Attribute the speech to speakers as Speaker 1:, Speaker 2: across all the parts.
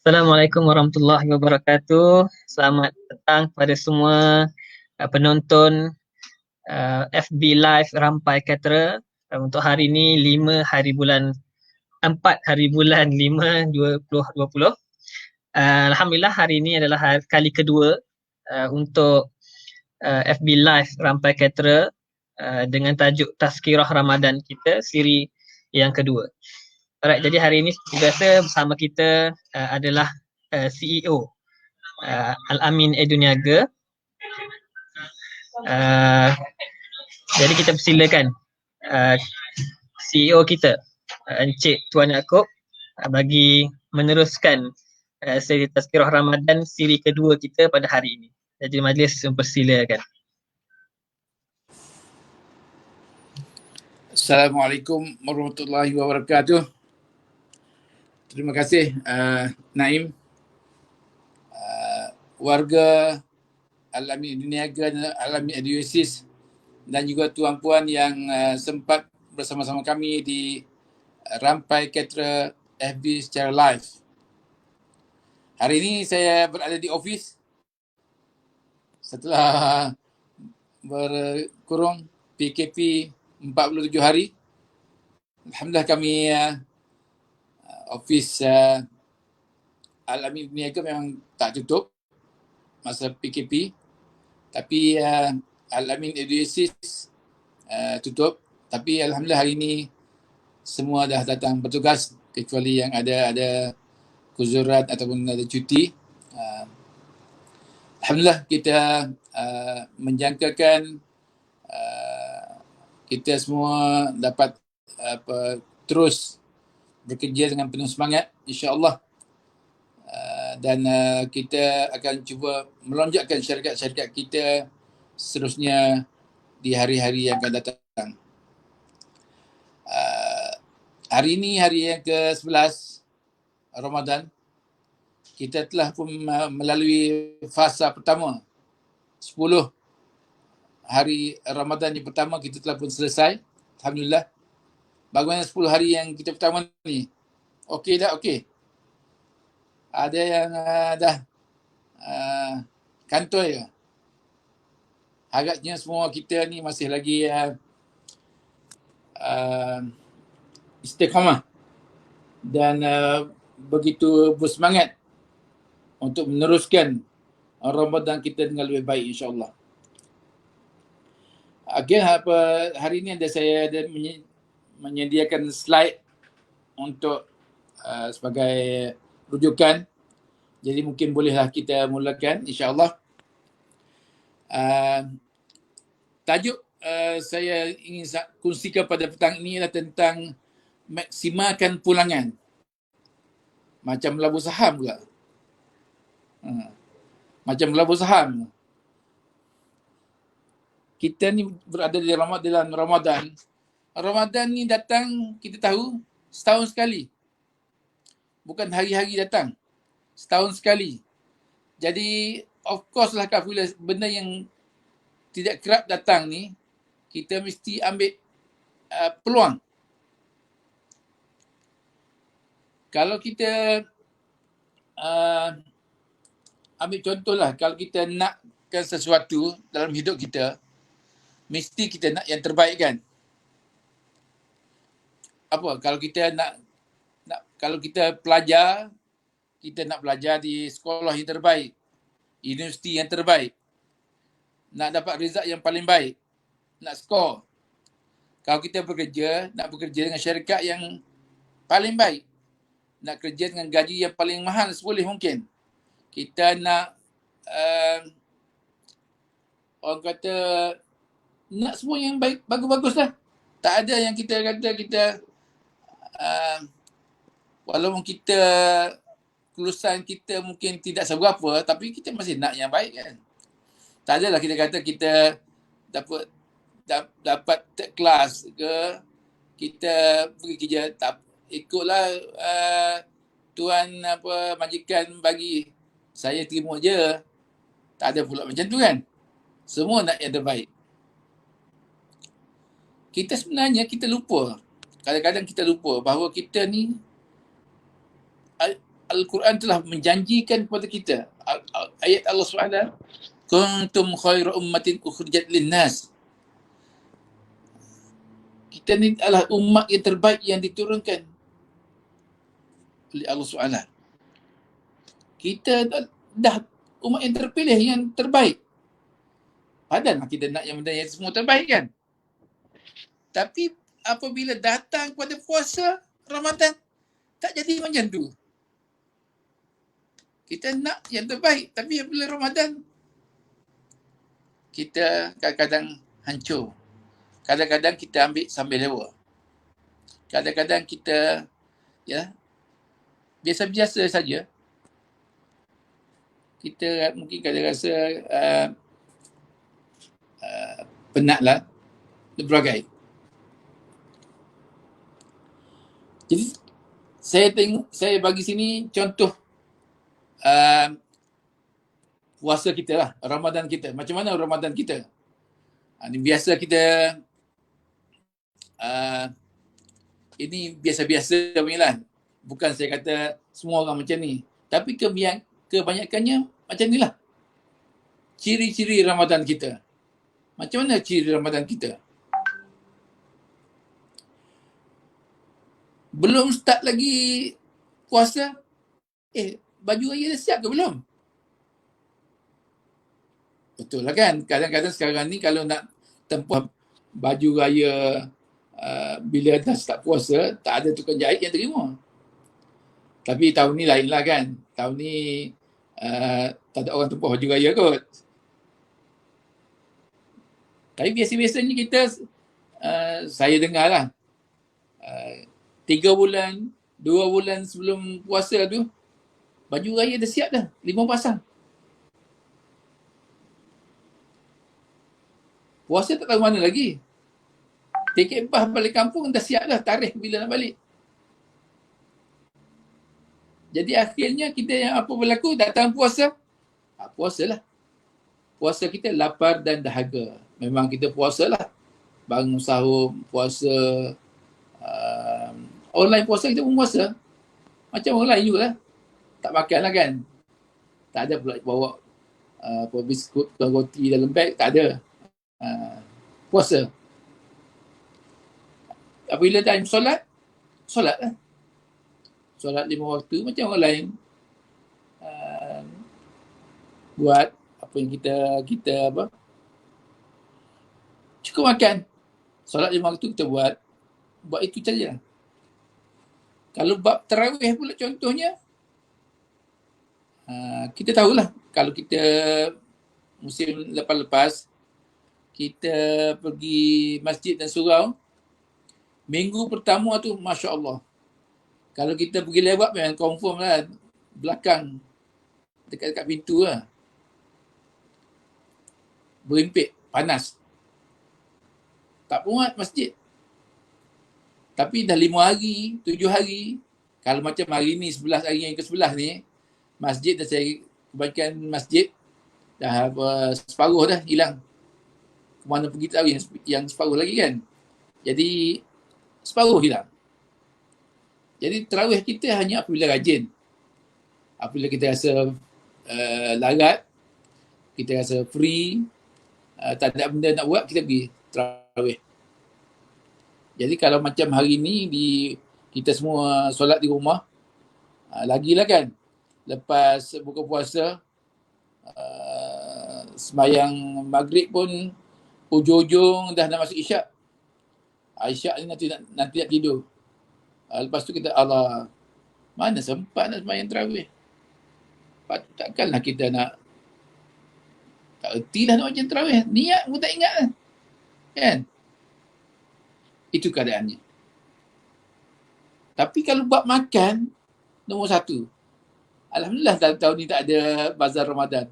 Speaker 1: Assalamualaikum warahmatullahi wabarakatuh. Selamat petang kepada semua penonton FB Live Rampai Katera. Untuk hari ini 5 hari bulan 4 hari bulan 5 2020. Alhamdulillah hari ini adalah kali kedua untuk FB Live Rampai Katera dengan tajuk Tazkirah Ramadan kita siri yang kedua. Alright, jadi hari ini seperti biasa bersama kita adalah CEO Al-Amin Eduniaga. Jadi kita persilakan CEO kita Encik Tuan Yaakob bagi meneruskan siri Tazkirah Ramadan siri kedua kita pada hari ini. Jadi majlis mempersilakan.
Speaker 2: Assalamualaikum warahmatullahi wabarakatuh. Terima kasih Naim, warga Al-Amin Eduniaga dan Al-Amin Eduasis dan juga tuan-puan yang sempat bersama-sama kami di Rampai Katera FB secara live. Hari ini saya berada di office setelah berkurung PKP 47 hari. Alhamdulillah kami office Al-Amin Eduniaga memang tak tutup masa PKP, tapi Al-Amin Eduasis tutup. Tapi Alhamdulillah hari ini semua dah datang bertugas kecuali yang ada kuzurat ataupun ada cuti. Alhamdulillah kita menjangkakan kita semua dapat terus bekerja dengan penuh semangat insya-Allah, dan kita akan cuba melonjakkan syarikat-syarikat kita seterusnya di hari-hari yang akan datang. Hari ini hari yang ke-11 Ramadan. Kita telah pun melalui fasa pertama. 10 hari Ramadan yang pertama kita telah pun selesai. Alhamdulillah. Bagaimana 10 hari yang kita pertama ni? Okey tak? Okey. Ada yang dah kantoi ke? Agaknya semua kita ni masih lagi istiqamah dan begitu bersemangat untuk meneruskan Ramadan kita dengan lebih baik insya-Allah. Again, hari ini saya ada menyediakan slide untuk sebagai rujukan. Jadi mungkin bolehlah kita mulakan insya-Allah. Tajuk saya ingin kongsikan pada petang ini adalah tentang maksimalkan pulangan. Macam melabur saham pula. Macam melabur saham. Kita ni berada di dalam Ramadan. Ramadan ni datang, kita tahu, setahun sekali. Bukan hari-hari datang. Setahun sekali. Jadi, of course lah apabila benda yang tidak kerap datang ni, kita mesti ambil peluang. Kalau kita ambil contohlah, kalau kita nakkan sesuatu dalam hidup kita, mesti kita nak yang terbaik kan? Apa? Kalau kita kalau kita pelajar, kita nak belajar di sekolah yang terbaik, universiti yang terbaik, nak dapat result yang paling baik, nak skor. Kalau kita bekerja, nak bekerja dengan syarikat yang paling baik, nak kerja dengan gaji yang paling mahal seboleh mungkin. Kita nak orang kata nak semua yang baik, bagus-bagus lah. Tak ada yang kita kata kita walaupun kita kelulusan kita mungkin tidak seberapa, tapi kita masih nak yang baik kan. Tak adalah kita kata kita dapat third class ke, kita pergi kerja tak ikutlah tuan majikan bagi, saya terima je. Tak ada pula macam tu kan. Semua nak yang terbaik. Kita sebenarnya kita lupa. Kadang-kadang kita lupa bahawa kita ni Al-Quran telah menjanjikan kepada kita. Ayat Allah SWT, kuntum khairu ummatin ukhrijat linnas. Kita ni adalah umat yang terbaik yang diturunkan oleh Allah SWT. Kita dah umat yang terpilih, yang terbaik. Padahal kita nak yang benda yang semua terbaik kan. Tapi apabila datang pada puasa Ramadan, tak jadi macam tu. Kita nak yang terbaik, tapi apabila Ramadan, kita kadang-kadang hancur. Kadang-kadang kita ambil sambil lewa. Kadang-kadang kita biasa-biasa saja. Kita mungkin kadang rasa penatlah, berbagai. Jadi saya bagi sini contoh puasa kita lah, Ramadan kita. Macam mana Ramadan kita? Ini biasa kita ini biasa-biasa lah. Bukan saya kata semua orang macam ni. Tapi kebanyakannya macam ni lah. Ciri-ciri Ramadan kita. Macam mana ciri Ramadan kita? Belum start lagi puasa, baju raya dah siap ke belum? Betul lah kan? Kadang-kadang sekarang ni kalau nak tempuh baju raya bila dah start puasa, tak ada tukang jahit yang terima. Tapi tahun ni lain lah kan. Tahun ni tak ada orang tempuh baju raya kot. Tapi biasa-biasanya kita, saya dengar lah, 3 bulan, 2 bulan sebelum puasa tu, baju raya dah siap dah, 5 pasang. Puasa tak tahu mana lagi. Tiket bas balik kampung dah siap dah, tarikh bila nak balik. Jadi akhirnya kita yang apa berlaku, datang puasa, puasalah. Puasa kita lapar dan dahaga. Memang kita puasalah. Bangun sahur, puasa, online puasa kita pun puasa. Macam orang lain juga lah. Tak makan lah kan. Tak ada pula bawa biskut ke roti dalam beg, tak ada. Puasa. Apabila time solat, solat lah. Solat 5 waktu macam orang lain. Buat apa yang kita apa? Cukup makan. Solat 5 waktu kita buat itu saja. Kalau bab tarawih pula contohnya, kita tahulah kalau kita musim lepas-lepas, kita pergi masjid dan surau, minggu pertama tu Masya Allah. Kalau kita pergi lewat memang confirm lah, belakang, dekat-dekat pintu lah. Berimpit, panas. Tak muat masjid. Tapi dah 5 hari, 7 hari, kalau macam hari ni, 11 hari yang ke-11 ni, masjid dah saya, kebanyakan masjid, dah separuh dah hilang. Kemana pergi tahu yang separuh lagi kan. Jadi, separuh hilang. Jadi, tarawih kita hanya apabila rajin. Apabila kita rasa larat, kita rasa free, tak ada benda nak buat, kita pergi tarawih. Jadi kalau macam hari ni kita semua solat di rumah, lagilah kan, lepas buka puasa, sembahyang maghrib pun ujung-ujung dah nak masuk isyak. Isyak ni nanti nak tidur. Lepas tu kita, Allah, mana sempat nak sembahyang tarawih? Takkanlah kita nak, tak erti lah nak macam tarawih. Niat pun tak ingat lah. Kan? Itu keadaannya. Tapi kalau buat makan, nombor 1. Alhamdulillah tahun ni tak ada bazar Ramadan.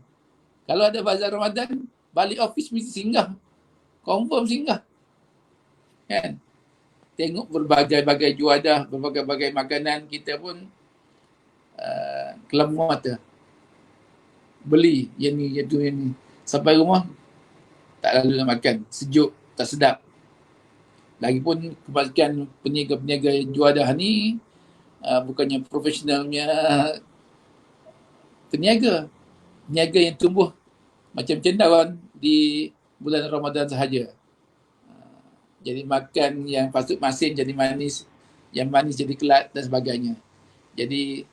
Speaker 2: Kalau ada bazar Ramadan, balik office mesti singgah. Confirm singgah. Kan? Tengok berbagai-bagai juadah, berbagai-bagai makanan, kita pun kelam mata. Beli yang ni, yang tu, yang ni. Sampai rumah, tak lalu nak makan. Sejuk, tak sedap. Lagipun kebalikan peniaga-peniaga juadah ni, bukannya profesionalnya Niaga yang tumbuh macam cendawan di bulan Ramadan sahaja. Jadi makan yang patut masin jadi manis, yang manis jadi kelat dan sebagainya. Jadi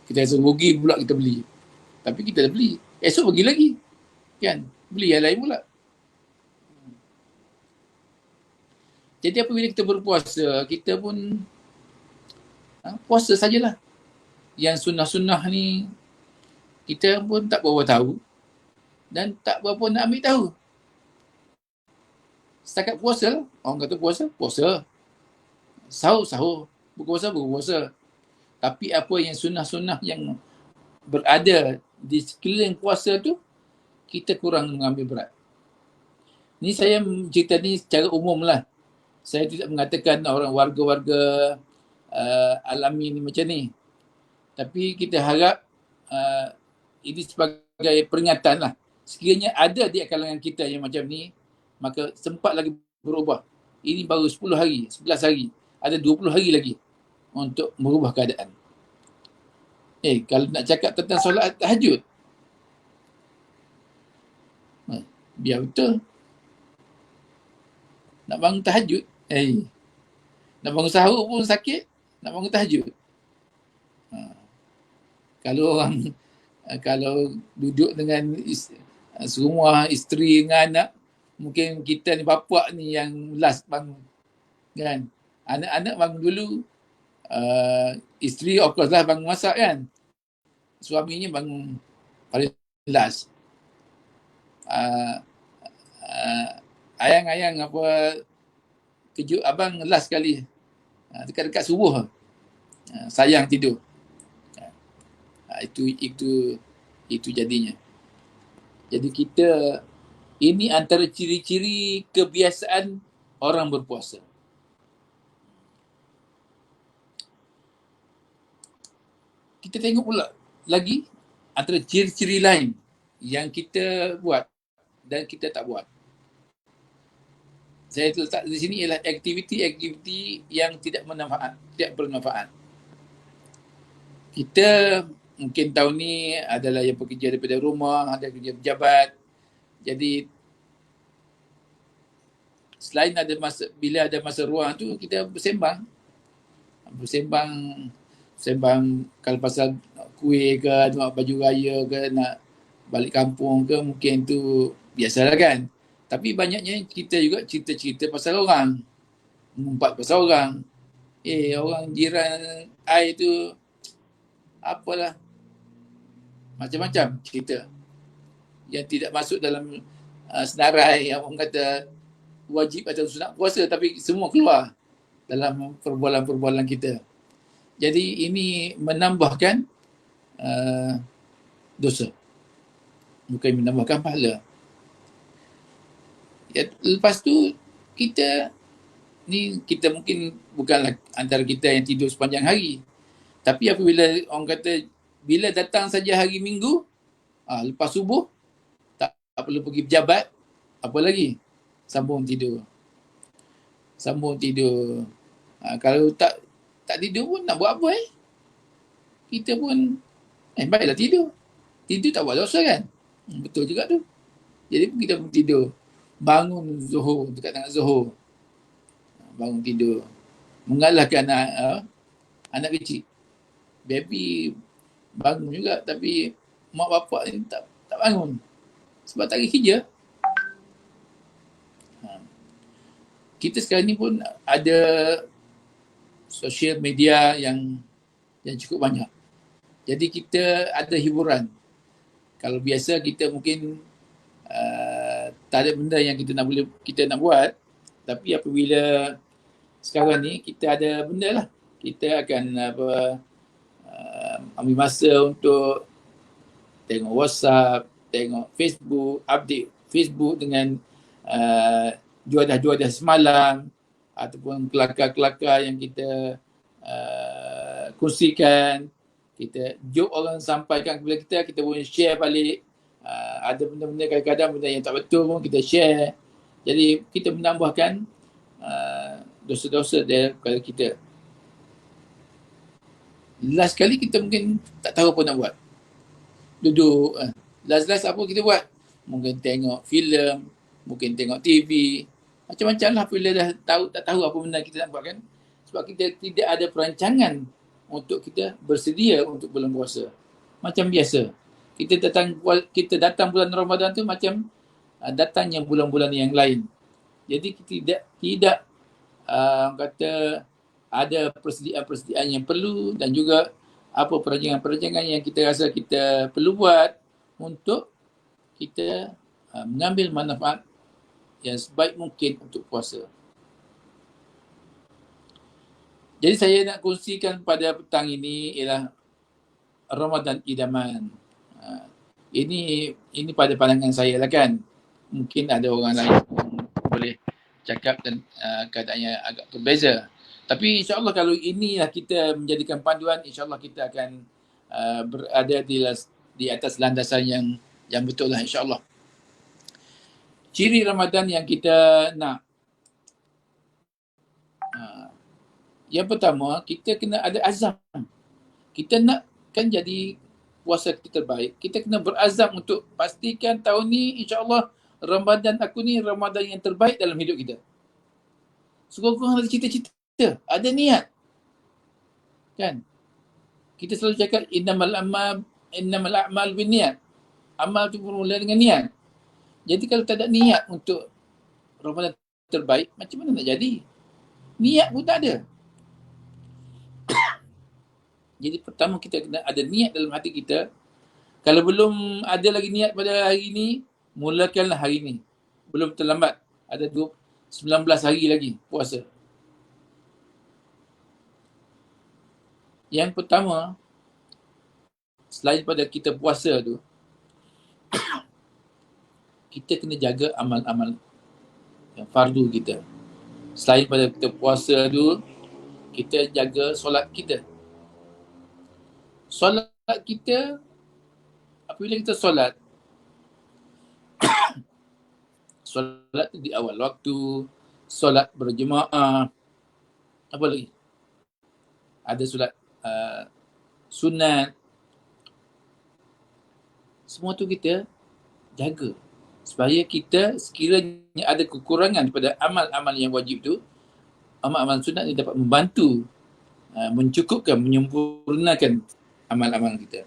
Speaker 2: kita rasa rugi pula kita beli. Tapi kita dah beli. Esok pergi lagi. Kan? Beli yang lain pula. Jadi apabila kita berpuasa, kita pun puasa sajalah. Yang sunnah-sunnah ni kita pun tak berapa tahu dan tak berapa nak ambil tahu. Setakat puasa, orang kata puasa. Sahur. Berpuasa. Tapi apa yang sunnah-sunnah yang berada di sekeliling puasa tu, kita kurang mengambil berat. Ni saya cerita ni secara umum lah. Saya tidak mengatakan orang warga-warga alami ni macam ni. Tapi kita harap ini sebagai peringatan lah. Sekiranya ada di kalangan kita yang macam ni, maka sempat lagi berubah. Ini baru 10 hari, 11 hari. Ada 20 hari lagi untuk merubah keadaan. Kalau nak cakap tentang solat tahajud, biar betul. Nak bangun tahajud, nak bangun sahur pun sakit, nak bangun tahajud. Kalau duduk dengan serumah isteri dengan anak, mungkin kita ni bapak ni yang last bangun. Kan? Anak-anak bangun dulu, isteri of course lah bangun masak kan. Suaminya bangun paling last. Ayang apa kejut abang last kali. Dekat-dekat subuh. Sayang tidur. Itu jadinya. Jadi kita, ini antara ciri-ciri kebiasaan orang berpuasa. Kita tengok pula lagi antara ciri-ciri lain yang kita buat dan kita tak buat. Saya letak di sini ialah aktiviti-aktiviti yang tidak bermanfaat. Kita mungkin tahun ni adalah yang bekerja daripada rumah, ada kerja pejabat. Jadi selain bila ada masa ruang tu, kita bersembang kalau pasal kuih ke, nak baju raya ke, nak balik kampung ke, mungkin tu biasalah kan. Tapi banyaknya kita juga cerita-cerita pasal orang, mengumpat pasal orang. Orang jiran I tu apalah, macam-macam cerita yang tidak masuk dalam senarai yang orang kata wajib atau sunat puasa, tapi semua keluar dalam perbualan-perbualan kita. Jadi ini menambahkan dosa, bukan menambahkan pahala. Lepas tu kita mungkin bukanlah antara kita yang tidur sepanjang hari, tapi apabila orang kata bila datang saja hari Minggu, lepas subuh tak perlu pergi pejabat, apa lagi, sambung tidur. Kalau tak tidur pun nak buat apa kita pun baiklah tidur tak buat dosa kan. Betul juga tu. Jadi kita pun tidur, bangun Zuhur, dekat tengah Zuhur, bangun tidur, mengalahkan anak kecil. Baby bangun juga, tapi mak bapak ni tak bangun sebab tak pergi kerja. Kita sekarang ni pun ada sosial media yang cukup banyak. Jadi kita ada hiburan. Kalau biasa kita mungkin tak ada benda yang kita nak buat, tapi apabila sekarang ni kita ada benda lah, kita akan ambil masa untuk tengok WhatsApp, tengok Facebook, update Facebook dengan juadah-juadah semalam ataupun kelakar-kelakar yang kita kongsikan. Kita joke orang sampaikan kepada kita pun share balik. Ada benda-benda, kadang-kadang benda yang tak betul pun kita share. Jadi kita menambahkan dosa-dosa kepada kita. Last kali kita mungkin tak tak tahu apa nak buat. Duduk, last-last apa kita buat? Mungkin tengok filem, mungkin tengok TV, macam-macam lah bila dah tak tahu apa benda kita nak buat kan. Sebab kita tidak ada perancangan untuk kita bersedia untuk bulan puasa. Macam biasa. Kita datang bulan Ramadan tu macam datangnya bulan-bulan yang lain. Jadi kita tidak kata ada persediaan-persediaan yang perlu dan juga apa perancangan-perancangan yang kita rasa kita perlu buat untuk kita mengambil manfaat yang sebaik mungkin untuk puasa. Jadi saya nak kongsikan pada petang ini ialah Ramadan idaman. Ini pada pandangan saya lah kan. Mungkin ada orang lain yang boleh cakap dan keadaannya agak berbeza. Tapi insyaAllah kalau inilah kita menjadikan panduan, insyaAllah kita akan berada di atas landasan yang betul lah insyaAllah. Ciri Ramadan yang kita nak. Yang pertama, kita kena ada azam. Kita nak kan jadi puasa kita terbaik. Kita kena berazam untuk pastikan tahun ni insyaAllah Ramadan aku ni Ramadan yang terbaik dalam hidup kita. Sekurang-kurang ada cita-cita, ada niat. Kan? Kita selalu cakap innamal a'mal binniyat. Amal tu bermula dengan niat. Jadi kalau tak ada niat untuk Ramadan terbaik, macam mana nak jadi? Niat pun tak ada. Jadi pertama kita kena ada niat dalam hati kita. Kalau belum ada lagi niat pada hari ini, mulakanlah hari ini. Belum terlambat. Ada 19 hari lagi puasa. Yang pertama, selain pada kita puasa tu, kita kena jaga amal-amal yang fardu kita. Selain pada kita puasa tu, kita jaga solat kita. Solat kita, apabila kita solat, solat tu di awal waktu, solat berjemaah, apa lagi? Ada solat sunat. Semua tu kita jaga. Supaya kita sekiranya ada kekurangan pada amal-amal yang wajib tu, amal-amal sunat ni dapat membantu, mencukupkan, menyempurnakan amal-amal kita.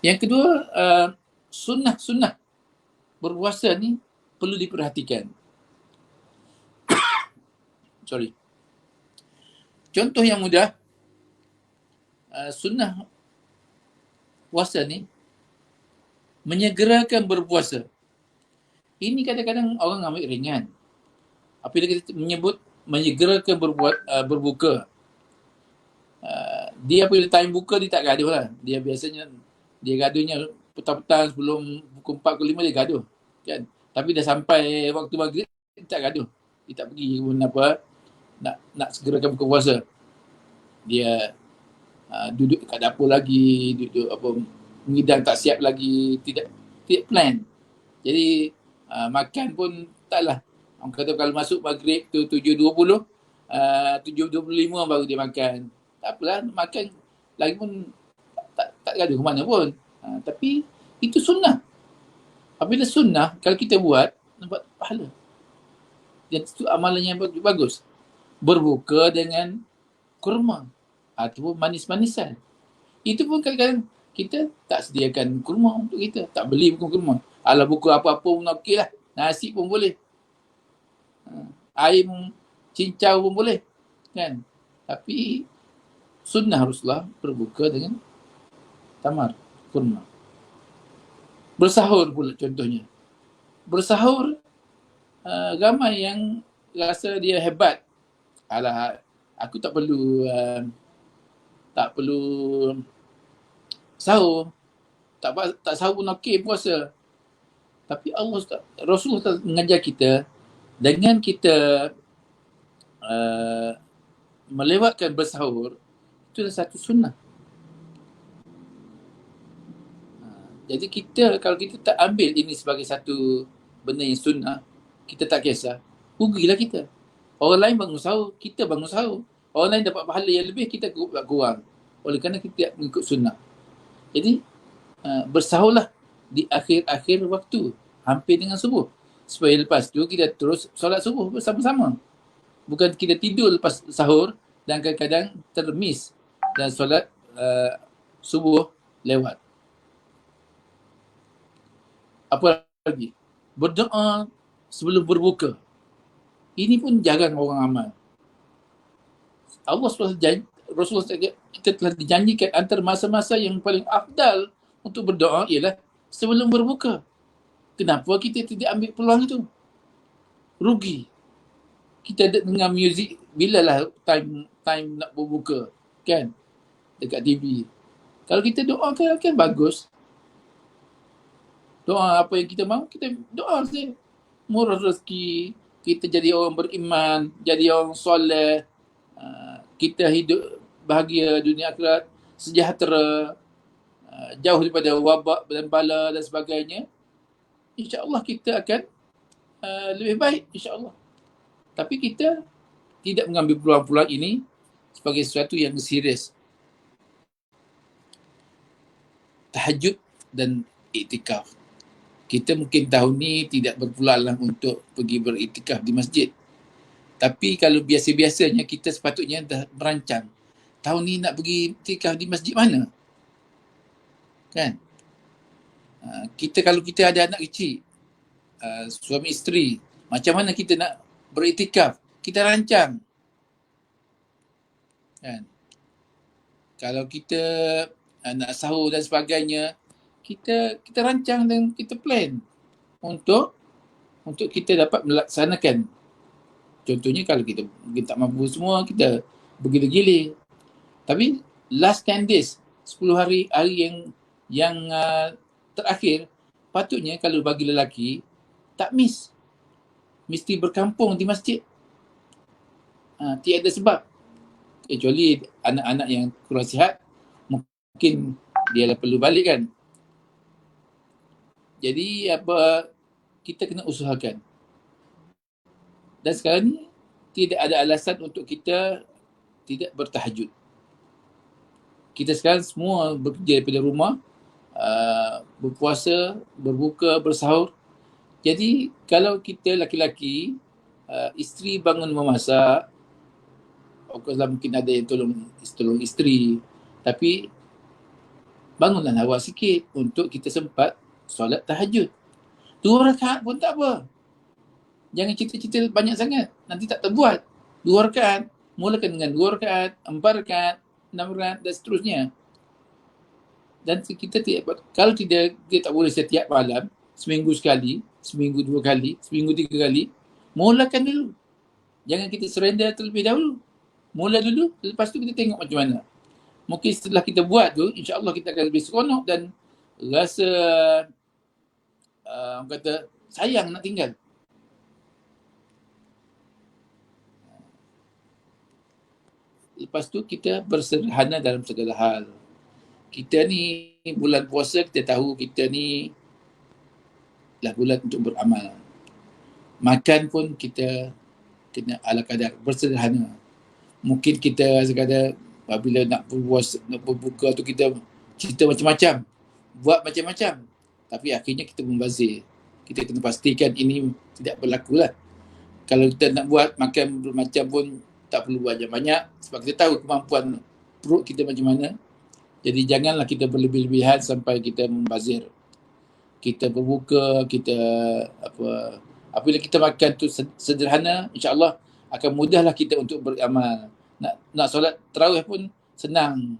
Speaker 2: Yang kedua, sunnah-sunnah berpuasa ni perlu diperhatikan. Contoh yang mudah, sunnah puasa ni menyegerakan berpuasa. Ini kadang-kadang orang ambil ringan. Apabila kita menyebut menyegerakan berbuka, dia apabila time buka dia tak gaduh lah. Dia biasanya, dia gaduhnya petang-petang sebelum pukul 4 ke 5 dia gaduh. Kan? Tapi dah sampai waktu maghrib, dia tak gaduh. Dia tak pergi pun nak segerakan buka puasa. Dia duduk kat dapur lagi, duduk mengidang tak siap lagi, tidak plan. Jadi makan pun taklah. Orang kata kalau masuk maghrib tu 7.20, 7.25 baru dia makan. Tak apalah, makan lagi pun tak gaduh ke mana pun. Tapi itu sunnah. Apabila sunnah, kalau kita buat, dapat pahala. Dan itu amalan yang bagus. Berbuka dengan kurma ataupun manis-manisan. Itu pun kadang-kadang kita tak sediakan kurma untuk kita. Tak beli buku kurma. Alah buku apa-apa pun okey lah. Nasi pun boleh. Air cincau pun boleh. Kan? Tapi sunnah Rasulullah berbuka dengan tamar, kurma. Bersahur pula contohnya. Bersahur, ramai yang rasa dia hebat. Alah, aku tak perlu sahur. Tak sahur pun okey puasa. Tapi Rasulullah mengajar kita, dengan kita melewatkan bersahur, itu adalah satu sunnah. Jadi kalau kita tak ambil ini sebagai satu benda yang sunnah, kita tak kisah, rugilah kita. Orang lain bangun sahur, kita bangun sahur. Orang lain dapat pahala yang lebih, kita kurang. oleh kerana kita tidak mengikut sunnah. Jadi bersahurlah di akhir-akhir waktu, hampir dengan subuh, supaya lepas tu kita terus solat subuh bersama-sama. Bukan kita tidur lepas sahur dan kadang-kadang termiss dan solat subuh lewat. Apa lagi? Berdoa sebelum berbuka. Ini pun jarang orang amal. Allah SWT, Rasulullah SAW, kita telah dijanjikan antara masa-masa yang paling afdal untuk berdoa ialah sebelum berbuka. Kenapa kita tidak ambil peluang itu? Rugi. Kita dengar muzik, bilalah time nak berbuka, kan? Dekat TV. Kalau kita doa kan bagus. Doa apa yang kita mahu, kita doa saja. Murah rezeki, kita jadi orang beriman, jadi orang soleh, kita hidup bahagia dunia akhirat, sejahtera, jauh daripada wabak dan bala dan sebagainya. InsyaAllah kita akan lebih baik, insyaAllah. Tapi kita tidak mengambil peluang-peluang ini sebagai sesuatu yang serius. Tahajud dan iktikaf. Kita mungkin tahun ni tidak berpeluang untuk pergi beriktikaf di masjid. Tapi kalau biasa-biasanya kita sepatutnya dah merancang. Tahun ni nak pergi iktikaf di masjid mana? Kan? Kita kalau kita ada anak kecil, suami isteri, macam mana kita nak beriktikaf? Kita rancang. Kan? Kalau kita nak sahur dan sebagainya, kita rancang dan kita plan untuk kita dapat melaksanakan. Contohnya kalau kita mungkin tak mampu semua, kita bergila-gila. Tapi last 10 days, 10 hari yang terakhir, patutnya kalau bagi lelaki, tak miss. Mesti berkampung di masjid. Tiada sebab. Kecuali anak-anak yang kurang sihat, mungkin dia lah perlu balik kan. Jadi kita kena usahakan. Dan sekarang ni tidak ada alasan untuk kita tidak bertahajud. Kita sekarang semua bekerja daripada rumah, berpuasa, berbuka, bersahur. Jadi kalau kita laki-laki, isteri bangun memasak, of course lah mungkin ada yang tolong isteri, tapi bangunlah awal sikit untuk kita sempat solat tahajud. 2 rakaat pun tak apa. Jangan cerita-cerita banyak sangat, nanti tak terbuat. 2 rakaat, mulakan dengan 2 rakaat, 4 rakaat, 6 rakaat dan seterusnya. Dan kita tidak, kalau kita tak boleh setiap malam, seminggu sekali, seminggu 2 kali, seminggu 3 kali, mulakan dulu. Jangan kita surrender terlebih dahulu. Mula dulu, lepas tu kita tengok macam mana. Mungkin setelah kita buat tu, insya-Allah kita akan lebih seronok dan rasa orang kata sayang nak tinggal. Lepas tu kita bersederhana dalam segala hal. Kita ni bulan puasa, kita tahu kita ni lah bulan untuk beramal. Makan pun kita kena ala kadar, bersederhana. Mungkin kita sekadar apabila nak berpuasa, nak berbuka tu kita cerita macam-macam, buat macam-macam, tapi akhirnya kita membazir. Kita kena pastikan ini tidak berlaku lah. Kalau kita nak buat makan macam pun tak perlu buat banyak sebab kita tahu kemampuan perut kita macam mana. Jadi janganlah kita berlebih-lebihan sampai kita membazir. Kita berbuka, kita apabila kita makan tu sederhana, insya-Allah akan mudahlah kita untuk beramal. Nak solat tarawih pun senang.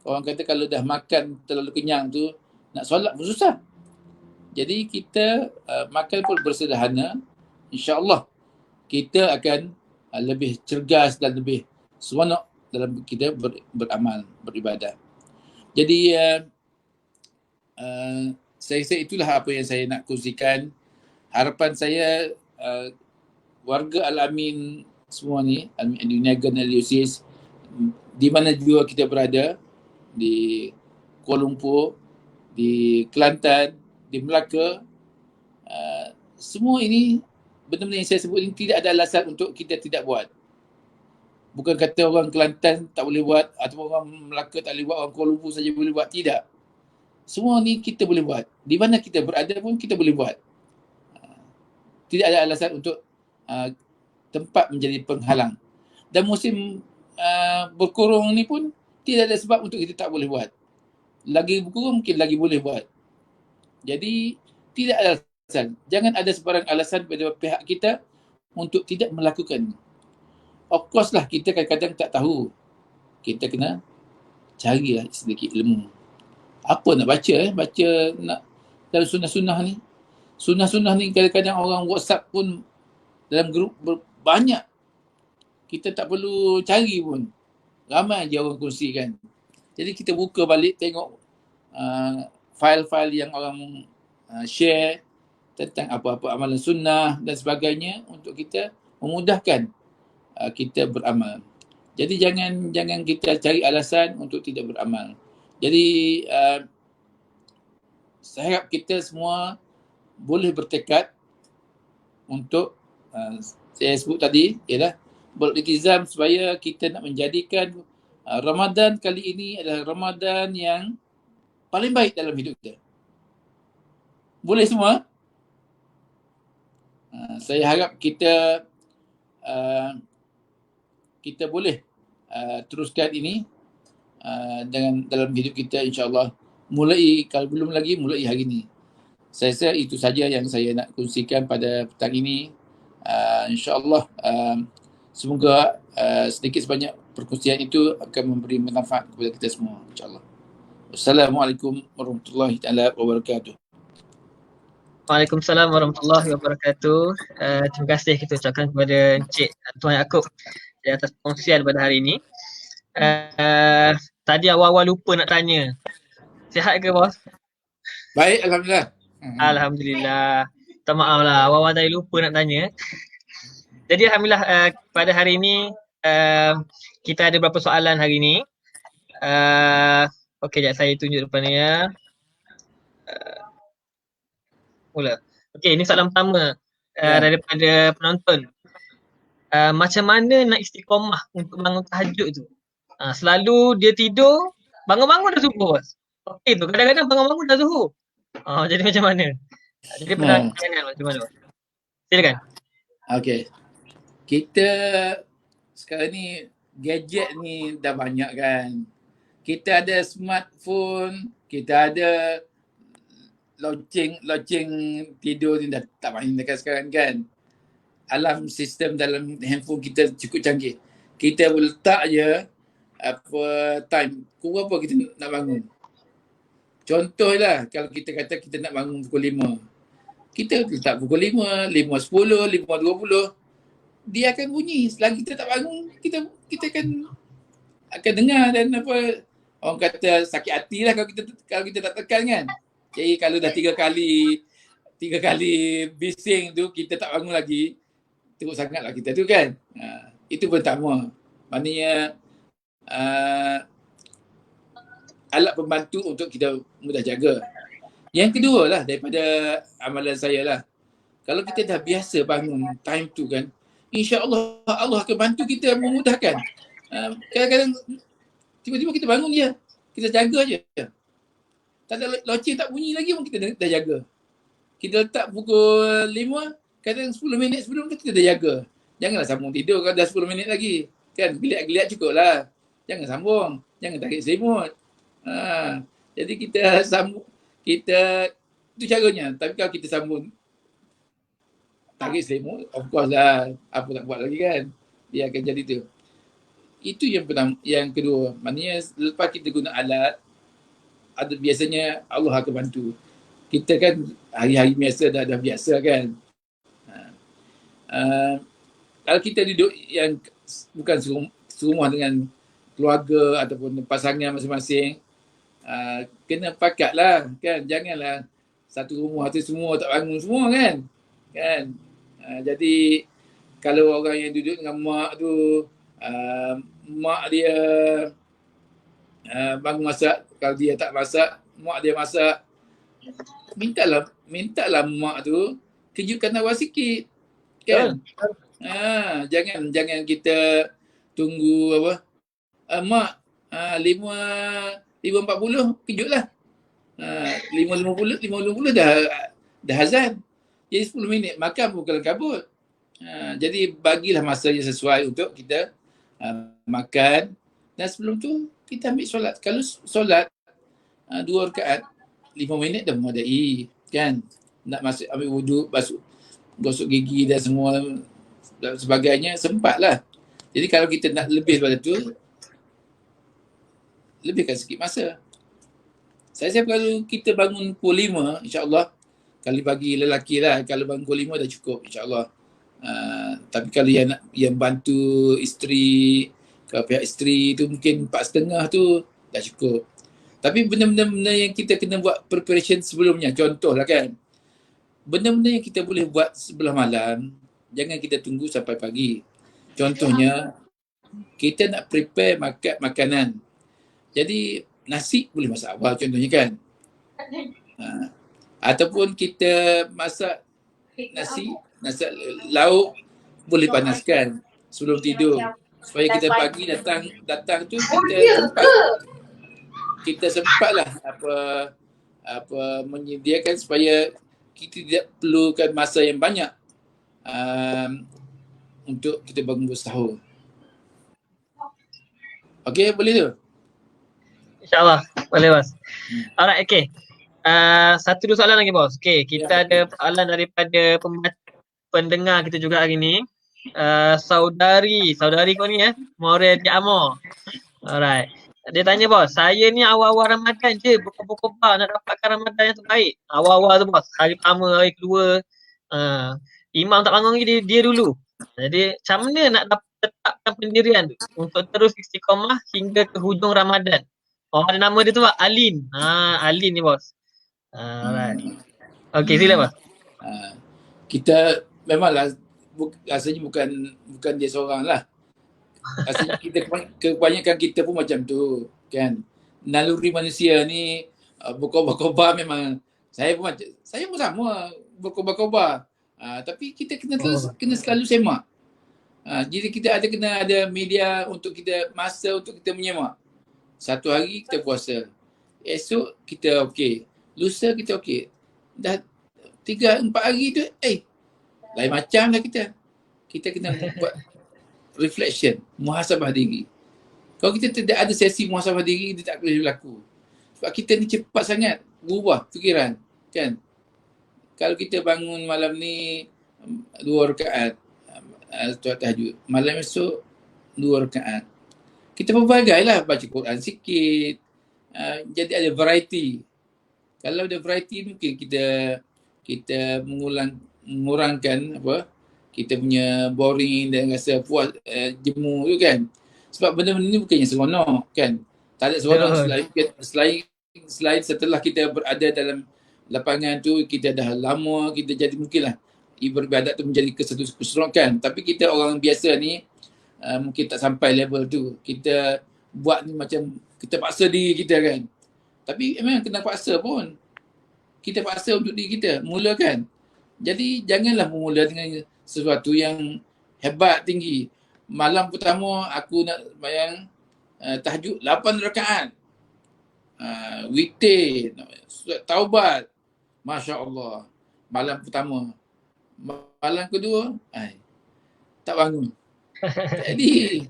Speaker 2: Orang kata kalau dah makan terlalu kenyang tu, nak solat pun susah. Jadi kita makan pun bersederhana, insya-Allah kita akan lebih cergas dan lebih seronok dalam kita beramal, beribadah. Jadi saya rasa itulah apa yang saya nak kongsikan. Harapan saya warga Al-Amin semua ni, Al-Amin Niaga dan Al-Yusis, di mana jua kita berada, di Kuala Lumpur, di Kelantan, di Melaka, semua ini benda-benda yang saya sebut ini tidak ada alasan untuk kita tidak buat. Bukan kata orang Kelantan tak boleh buat atau orang Melaka tak boleh buat, orang Kuala Lumpur saja boleh buat. Tidak. Semua ni kita boleh buat. Di mana kita berada pun kita boleh buat. Tidak ada alasan untuk tempat menjadi penghalang. Dan musim berkurung ni pun tidak ada sebab untuk kita tak boleh buat. Lagi berkurung mungkin lagi boleh buat. Jadi tidak ada alasan. Jangan ada sebarang alasan pada pihak kita untuk tidak melakukan. Of course lah kita kadang-kadang tak tahu. Kita kena carilah sedikit ilmu. Apa nak baca baca nak dalam sunnah-sunnah ni. Sunnah-sunnah ni kadang-kadang orang WhatsApp pun dalam grup banyak. Kita tak perlu cari pun. Ramai je orang kongsikan. Jadi kita buka balik tengok file-file yang orang share tentang apa-apa amalan sunnah dan sebagainya untuk kita memudahkan kita beramal. Jadi jangan kita cari alasan untuk tidak beramal. Jadi saya harap kita semua boleh bertekad untuk saya sebut tadi ialah beriltizam supaya kita nak menjadikan Ramadan kali ini adalah Ramadan yang paling baik dalam hidup kita. Boleh semua? Saya harap kita boleh teruskan ini dengan dalam hidup kita, insya-Allah. Mulai, kalau belum lagi, mulai hari ini. Saya rasa itu saja yang saya nak kongsikan pada petang ini. InsyaAllah semoga sedikit sebanyak perkongsian itu akan memberi manfaat kepada kita semua, insyaAllah. Assalamualaikum warahmatullahi wabarakatuh.
Speaker 1: Waalaikumsalam warahmatullahi wabarakatuh. Terima kasih kita ucapkan kepada Encik Tuan Yaakob di atas perkongsian pada hari ini. Tadi awal-awal lupa nak tanya. Sihat ke, bos?
Speaker 2: Baik, Alhamdulillah.
Speaker 1: Alhamdulillah. Minta maaf lah, awal-awal tadi lupa nak tanya. Jadi Alhamdulillah pada hari ini kita ada beberapa soalan hari ini. Okey, sekejap saya tunjuk depan ni ya. Mula. Okey, ini soalan pertama daripada penonton. Macam mana nak istiqamah untuk bangun tahajud tu? Selalu dia tidur, bangun-bangun dah subuh, bos. Okey tu, kadang-kadang bangun-bangun dah zuhur. Jadi macam mana? Jadi penanganan macam mana? Silakan.
Speaker 2: Okey. Kita sekarang ni gadget ni dah banyak kan. Kita ada smartphone, kita ada launching tidur ni dah tak main dekat sekarang kan. Alarm sistem dalam handphone kita cukup canggih. Kita letak je apa time, pukul berapa kita nak bangun. Contohlah kalau kita kata kita nak bangun pukul 5. Kita letak pukul 5, 5.10, 5.20. Dia akan bunyi. Selagi kita tak bangun, kita akan dengar dan apa orang kata sakit hati lah kalau kita tak tekan kan. Jadi kalau dah tiga kali bising tu kita tak bangun lagi, teruk sangatlah kita tu kan. Itu pertama. Maknanya alat pembantu untuk kita mudah jaga. Yang kedua lah daripada amalan saya lah. Kalau kita dah biasa bangun time tu kan, insya-Allah Allah akan bantu kita memudahkan. Kadang-kadang tiba-tiba kita bangun je. Kita jaga je. Tak ada loceng tak bunyi lagi pun kita dah jaga. Kita letak pukul 5, kadang 10 minit sebelum tu kita dah jaga. Janganlah sambung tidur kalau dah 10 minit lagi. Kan geliat-geliat cukup lah. Jangan sambung. Jangan tarik selimut. Jadi kita sambung. Itu caranya. Tapi kalau kita sambung tarik selimut, of course lah. Apa nak buat lagi kan. Dia akan jadi tu. Itu yang pertama. Yang kedua. Maknanya lepas kita guna alat, biasanya Allah akan bantu. Kita kan hari-hari biasa dah biasa kan. Kalau kita duduk yang bukan serumah dengan keluarga ataupun pasangan masing-masing, kena pakat lah kan. Janganlah satu rumah tu semua tak bangun semua kan. Jadi kalau orang yang duduk dengan mak tu, mak dia bangun masak, kalau dia tak masak, mak dia masak, mintalah mak tu kejutkan awal sikit kan. Jangan kita tunggu apa? Mak, 5.40 kejutlah. 5.50 dah azan. Jadi 10 minit makan pun kelam kabut. Jadi bagilah masa yang sesuai untuk kita makan, dan sebelum tu kita ambil solat. Kalau solat 2 rakaat 5 minit dah memadai kan. Nak masuk ambil wuduk, basuh, gosok gigi dan semua dan sebagainya sempatlah. Jadi kalau kita nak lebih daripada tu, lebihkan sikit masa. Saya kalau kita bangun pukul 5, insya-Allah, kalau bagi lelaki lah, kalau bangun pukul 5 dah cukup insya-Allah. Tapi kalau yang bantu isteri, kalau pihak isteri tu mungkin 4.30 tu dah cukup. Tapi benda-benda yang kita kena buat preparation sebelumnya, contohlah kan, benda-benda yang kita boleh buat sebelah malam, jangan kita tunggu sampai pagi. Contohnya, kita nak prepare makanan. Jadi nasi boleh masak awal contohnya kan. Ataupun kita masak nasi, masak lauk boleh panaskan sebelum tidur. Supaya kita pagi datang tu kita sempatlah menyediakan supaya kita tidak perlukan masa yang banyak untuk kita bangun bersahur. Okey, boleh tu?
Speaker 1: InsyaAllah. Boleh, bos. Alright, okay. Satu dua soalan lagi, bos. Okay, kita ada soalan daripada pendengar kita juga hari ni. Saudari kau ni Morel di Amor. Alright. Dia tanya, bos, saya ni awal-awal Ramadan je berkobar-kobar nak dapatkan Ramadan yang terbaik. Awal-awal tu, bos, hari pertama, hari kedua, imam tak bangun lagi, dia dulu. Jadi macam mana nak tetapkan pendirian tu untuk terus istiqamah hingga ke hujung Ramadan? Ada nama dia tu, Alin. Alin ni, bos. Alright. Okay, sila, bos.
Speaker 2: Kita memanglah rasanya bukan dia seorang lah. Rasanya kita kebanyakan kita pun macam tu kan. Naluri manusia ni berkobar-kobar memang. Saya pun sama berkobar-kobar. Tapi kita kena selalu semak. Jadi kita kena ada media untuk kita, masa untuk kita menyemak. Satu hari kita puasa, esok kita okey, lusa kita okey. Dah 3-4 hari tu lain macam lah kita. Kita kena buat reflection, muhasabah diri. Kalau kita tidak ada sesi muhasabah diri, dia tak boleh berlaku. Sebab kita ni cepat sangat berubah fikiran kan. Kalau kita bangun malam ni 2 rakaat solat tahajud, malam esok 2 rakaat, kita pelbagai lah, baca Quran sikit, jadi ada variety. Kalau ada variety, mungkin kita mengurangkan kita punya boring dan rasa puas, jemu tu kan. Sebab benda-benda ni bukannya seronok kan. Tak ada seronok selain setelah kita berada dalam lapangan tu, kita dah lama, kita jadi mungkinlah ibadat tu menjadi keseronokan. Tapi kita orang biasa ni mungkin tak sampai level tu. Kita buat ni macam kita paksa diri kita kan. Tapi memang kena paksa pun. Kita paksa untuk diri kita, mulakan. Jadi janganlah memula dengan sesuatu yang hebat, tinggi. Malam pertama aku nak bayang tahajud 8 rakaat. Weekday, surat taubat. Masya Allah. Malam pertama. Malam kedua, tak bangun. Jadi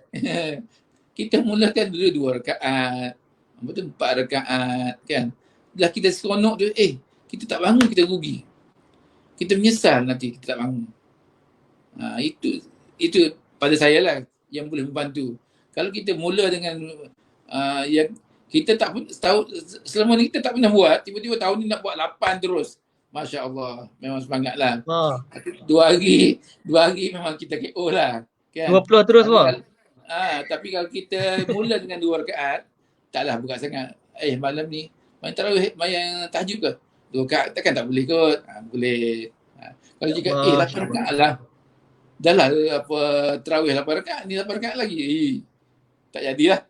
Speaker 2: kita mulakan dulu 2 rakaat, lepas tu 4 rakaat kan. Dah kita seronok tu, kita tak bangun, kita rugi. Kita menyesal nanti kita tak bangun. Itu pada saya lah yang boleh membantu. Kalau kita mula dengan yang kita tak tahu, selama ni kita tak pernah buat, tiba-tiba tahun ni nak buat 8 terus. Masya Allah, memang semangat lah. 2 hari memang kita KO lah. Kan?
Speaker 1: 20 terus bang.
Speaker 2: Tapi kalau kita mula dengan 2 rakaat, taklah berat sangat. Malam ni main tarawih, main tahajud ke? 2 rakaat takkan tak boleh kot. Boleh. Kalau cakap 8 rakaat lah. Dah lah tarawih 8 rakaat, ni 8 rakaat lagi. Tak jadilah.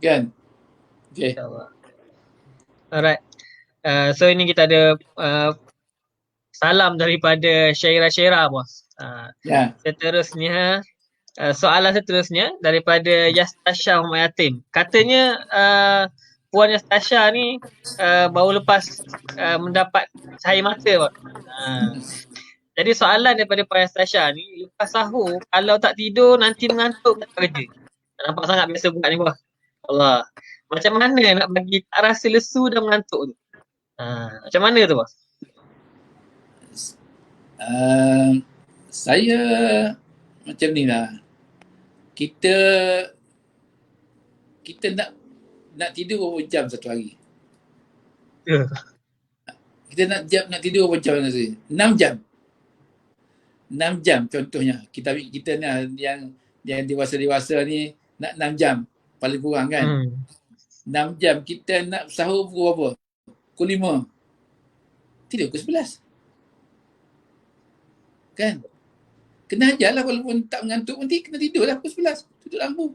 Speaker 2: Kan? Okay.
Speaker 1: Alright. So ini kita ada salam daripada Syairah bos. Seterusnya Soalan seterusnya daripada Yastasha Muhammad Yatim. Katanya Puan Yastasha ni baru lepas mendapat cahaya mata, Pak. Jadi soalan daripada Puan Yastasha ni, lepas sahur kalau tak tidur nanti mengantuk tak kerja. Nampak sangat biasa buat ni, Pak. Allah. Macam mana nak bagi tak rasa lesu dan mengantuk tu? Macam mana tu, Pak?
Speaker 2: Saya macam ni lah. Kita nak tidur berapa jam satu hari? Kita nak tidur berapa jam nanti? 6 jam. 6 jam contohnya. Kita ni yang dewasa-dewasa ni nak 6 jam paling kurang kan. 6 jam. Kita nak sahur pukul berapa? Pukul 5. Tidur pukul 11. Kan? Kena ajarlah walaupun tak mengantuk nanti kena tidurlah pukul 11. Tutup lampu.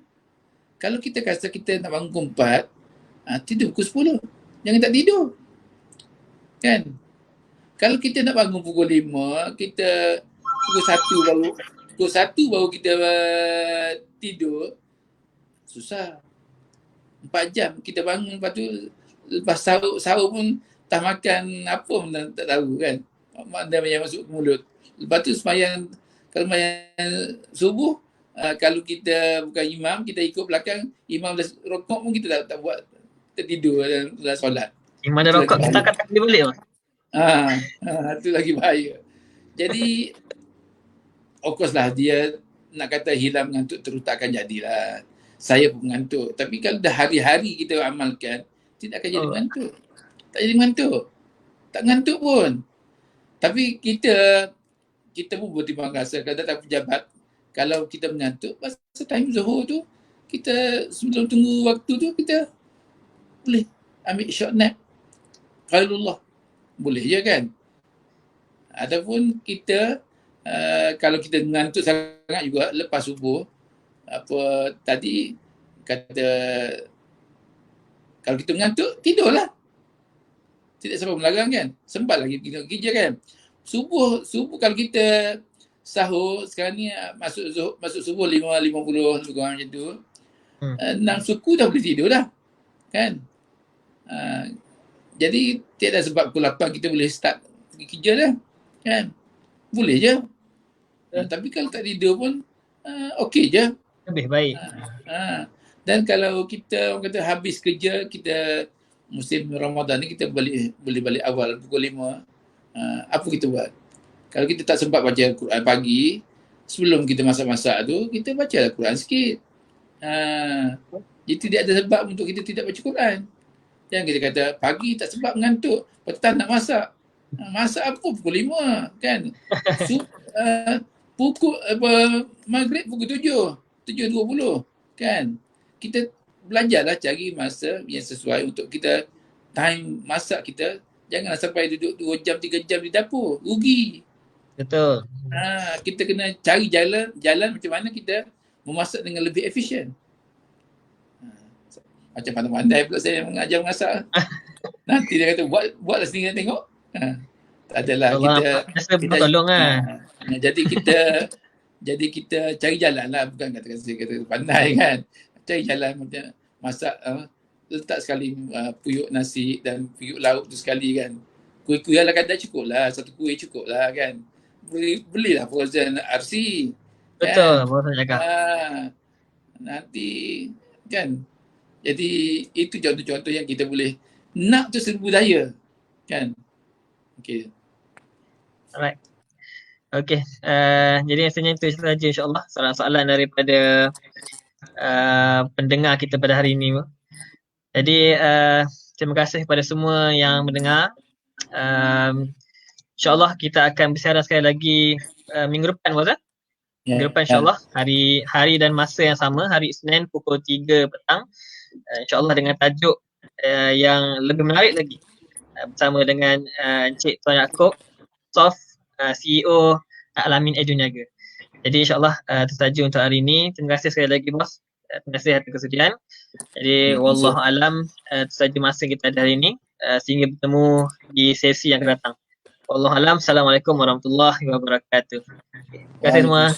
Speaker 2: Kalau kita rasa kita nak bangun pukul 4, tidur pukul 10. Jangan tak tidur. Kan? Kalau kita nak bangun pukul 5, kita pukul 1 baru kita tidur, susah. 4 jam kita bangun, lepas tu lepas sahur pun tak makan apa pun tak tahu kan. Mana yang masuk ke mulut. Lepas tu kalau sembahyang subuh, kalau kita bukan imam, kita ikut belakang, imam dah rokok pun kita tak buat, kita tidur dalam solat.
Speaker 1: Imam dah rokok, kita akan tak boleh balik, Pak.
Speaker 2: Itu lagi bahaya. Jadi of course lah, dia nak kata hilang mengantuk terus tak akan jadilah. Saya pun mengantuk. Tapi kalau dah hari-hari kita amalkan, tidak akan jadi mengantuk. Tak jadi mengantuk. Tak mengantuk pun. Tapi kita pun bertimbang rasa. Kalau datang pejabat, kalau kita mengantuk, masa time zuhur tu, kita sebelum tunggu waktu tu, kita boleh ambil short nap. Qaulullah. Boleh je kan? Ataupun kita, kalau kita mengantuk sangat juga lepas subuh, apa tadi kata, kalau kita mengantuk, tidurlah. Tidak sampai melarang kan? Sempat lagi kita kerja kan? Subuh kalau kita sahur, sekarang ni masuk subuh 5.50 lebih kurang macam tu. 6 suku dah boleh tidur dah. Kan? Jadi tiada sebab pukul 8 kita boleh start pergi kerja dah. Kan? Boleh je. Tapi kalau tak tidur pun okey je.
Speaker 1: Lebih baik.
Speaker 2: Dan kalau kita orang kata habis kerja, kita musim Ramadan ni kita boleh balik awal pukul 5. Apa kita buat? Kalau kita tak sempat baca Quran pagi, sebelum kita masak-masak tu, kita baca Quran sikit. Jadi tidak ada sebab untuk kita tidak baca Quran. Jangan kita kata pagi tak sebab mengantuk, petang nak masak. Masak apa pukul 5 kan? Pukul maghrib pukul 7.20 kan? Kita belajarlah cari masa yang sesuai untuk kita time masak kita. Janganlah sampai duduk 2 jam 3 jam di dapur, rugi.
Speaker 1: Betul.
Speaker 2: Kita kena cari jalan macam mana kita memasak dengan lebih efisien. Macam pandai-pandai pula saya mengajar masak. Nanti dia kata buatlah sendiri nak tengok. Tak adalah kita
Speaker 1: tolong
Speaker 2: jadi kita cari jalan lah, bukan kata pandai kan. Cari jalan macam masak, letak sekali puyuk nasi dan puyuk lauk tu sekali kan. Kuih-kuih ala kadar cukup lah, satu kuih cukup lah kan. Belilah frozen RC.
Speaker 1: Betul, baru saya cakap.
Speaker 2: Nanti kan. Jadi itu contoh-contoh yang kita boleh nak tu serbu daya kan. Okay.
Speaker 1: Alright. Okay. Jadi rasanya itu saja insyaAllah soalan-soalan daripada pendengar kita pada hari ini. Jadi terima kasih kepada semua yang mendengar. InsyaAllah kita akan bersiaran sekali lagi minggu depan, Ustaz. Minggu depan insyaAllah hari dan masa yang sama, hari Isnin pukul 3 petang. InsyaAllah dengan tajuk yang lebih menarik lagi, bersama dengan Encik Tuan Yaakob, Sof, CEO Al-Amin Eduniaga. Jadi insyaAllah itu saja untuk hari ini. Terima kasih sekali lagi, Bos. Terima kasih atas kesediaan. Jadi wallahu alam, itu saja masa kita ada hari ini. Sehingga bertemu di sesi yang akan datang. Wallahu alam. Assalamualaikum warahmatullahi wabarakatuh. Terima kasih semua.